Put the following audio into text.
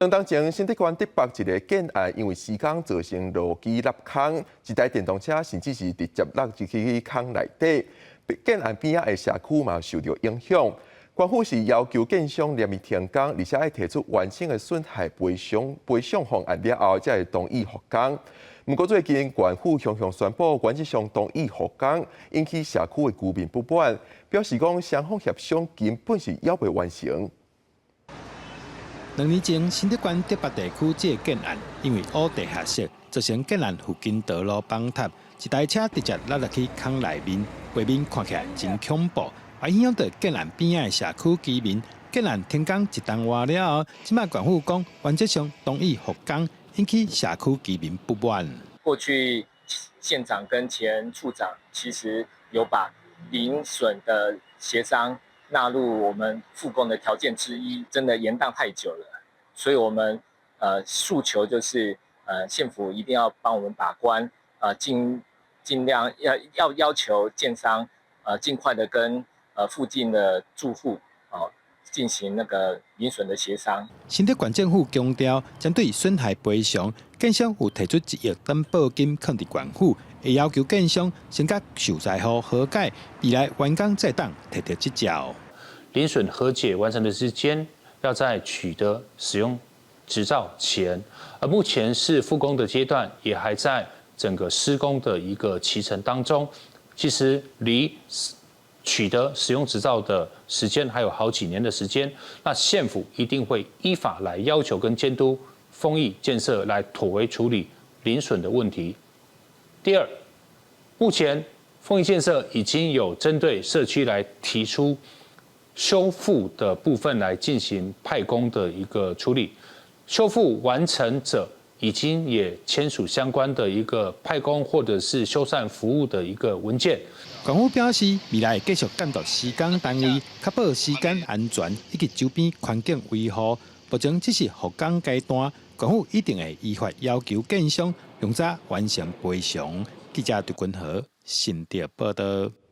2当前，新竹县竹北一个建案因为施工造成路基落空，一台电动车甚至是直接落入去坑内底。建案边仔的社区嘛受到影响。官府是要求建商连夜停工，而且要提出完整的损害赔偿方案了后，才会同意复工。不过最近官府向宣布原则上同意复工，引起社区的居民不满，表示讲双方协商根本是还未完成。2年前，新竹县竹北地区这个建案因为挖地下室，造成建案附近道路崩塌，一台车直接落入去坑内面，画面看起来真恐怖，也影响到建案边仔的社区居民。建案停工一冬外了后，即摆县府讲原则上同意复工，引起社区居民不满。过去县长跟前处长其实有把零损的协商纳入我们复工的条件之一，真的延宕太久了，所以我们诉求就是县府一定要帮我们把关，尽量要求建商尽快的跟附近的住户进行那个零损的协商。新竹县政府强调，针对损害赔偿，建商有提出1亿担保金放伫县府，会要求建商先甲受灾户和解，未来完工再当摕到即照。零损和解完成的时间要在取得使用执照前，而目前是复工的阶段，也还在整个施工的一个期程当中。其实离取得使用执照的时间还有好几年的时间，那县府一定会依法来要求跟监督丰益建设来妥为处理零损的问题。第二，目前丰益建设已经有针对社区来提出修复的部分来进行派工的一个处理，修复完成者已经也签署相关的一个派工或者是修缮服务的一个文件。县府表示，未来会继续监督施工单位，确保施工安全以及周边环境维护。目前只是复工阶段，县府一定会依法要求建商用早完成赔偿。记者杜君和新竹报道。